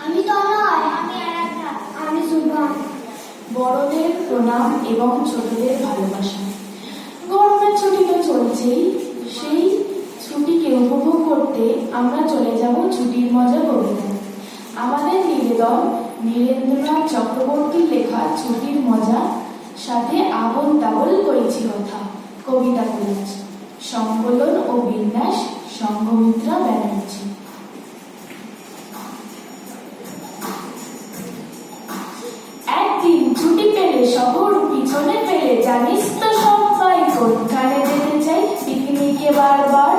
আমি তনয়, আমি আরাধ্যা, আমি সুভান। বড়দের প্রণাম এবং ছোটদের ভালোবাসা। গরমের ছুটি তো চলছেই, সেই ছুটিকে উপভোগ করতে আমরা চলে যাব ছুটির মজা কবিতায়। আমাদের নিবেদন নীরেন্দ্রনাথ চক্রবর্তীর লেখা ছুটির মজা, সাথে আবল তাবল করেছি কথা, কবিতা করেছি। সংকলন ও বিন্যাস সংঘমিত্রা ব্যানার্জি। একদিন ছুটি পেলে শহর পিছনে ফেলে, জানিস তো সবাই কোনখানে যেতে চাই পিকনিকে বারবার?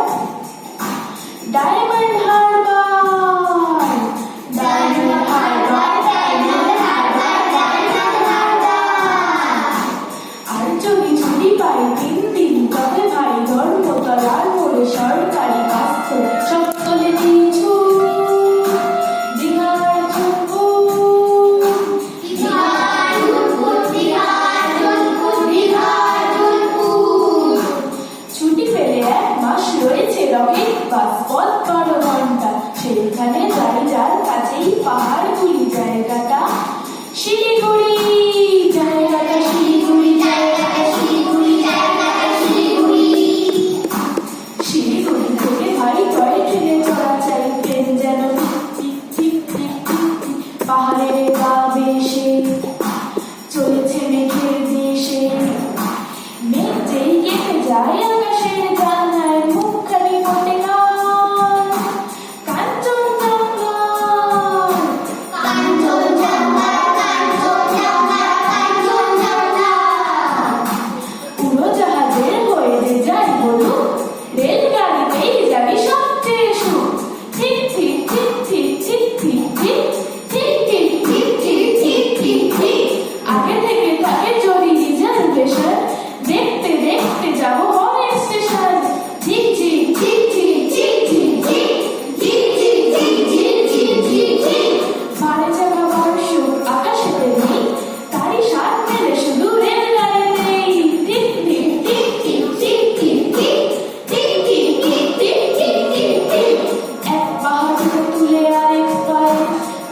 Diamond Harbour, Diamond Harbour, Diamond Harbour, Diamond Harbour. আর যদি ছুটি পাই 3 দিন, তবে ভাই ধর্মতলার মোড়ে সরকারি বাস ধরে সব তোলে দিয়েছু দীঘার ঝুঁকু। ছুটি পেলে 1 মাস রয়েছে রকেট বাস, পথ 12 ঘন্টা, সেখানে যাই যার কাছেই পাহাড়গুলি, জায়গাটা শিলিগুড়ি, জায়গাটা শিলিগুড়ি, জায়গাটা শিলিগুড়ি, জায়গাটা শিলিগুড়ি। শিলিগুড়ি থেকে ভাই টয় ট্রেনে চড়া চাই, ট্রেন যেন tick tick tick tick tick পাহাড়ের গা বেশে চলেছে মেঘের দেশে। মেঘ যেই কেটে যায় আকাশের জানায়, মুখখানি ফোটে গান, কাঞ্চনজঙ্ঘা, কাঞ্চনজঙ্ঘা, কাঞ্চনজঙ্ঘা, কাঞ্চনজঙ্ঘা। উড়োজাহাজের হয়ে যে যাই বলুক, রেলগাড়িতেই যাবি সবচেয়ে সুখ। ঠিক ঠিক ঠিক ঠিক ঠিক ঠিক ঠিক ঠিক ঠিক ঠিক ঠিক ঠিক ঠিক ঠিক। আগে থেকে থাকে যদি রিজার্ভেশন, দেখতে দেখতে যাবো অনেক স্টেশন। ঠিক ঠিক ঠিক ঠিক ঠিক ঠিক ঠিক ঠিক ঠিক ঠিক ঠিক ঠিক ঠিক ঠিক। বারে চাকা বারশুট আকাশেতে নেই, তারই স্বাদ মেলে শুধু রেলগাড়িতেই। ঠিক ঠিক ঠিক ঠিক ঠিক ঠিক ঠিক ঠিক ঠিক ঠিক ঠিক ঠিক ঠিক ঠিক। এক পাহাড় থেকে তুলে আরেক পায়ে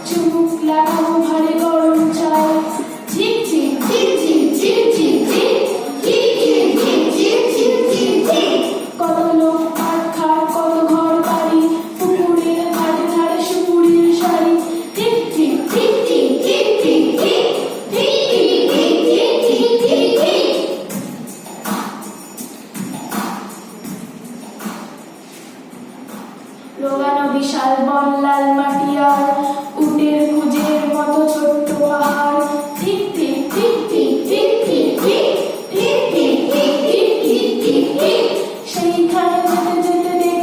চুমুক লাগাবো ভারে গরম চায়। ঠিক ঠিক ঠিক ঠিক ঠিক ঠিক ঠিক ঠিক ঠিক ঠিক ঠিক ঠিক ঠিক ঠিক। কত লোক পাট খাট, কত ঘর বাড়ি, পুকুরের ধারে ধারে সুপুরির শাড়ি। ঠিক ঠিক ঠিক ঠিক ঠিক ঠিক ঠিক ঠিক ঠিক ঠিক ঠিক ঠিক ঠিক। রোগানো বিশাল বন, লাল মাটি আর উটের কুজের মতো ছোট্ট পাহাড়। ঠিক ঠিক ঠিক ঠিক ঠিক ঠিক ঠিক ঠিক ঠিক ঠিক ঠিক ঠিক ঠিক। সেইখানে যেতে যেতে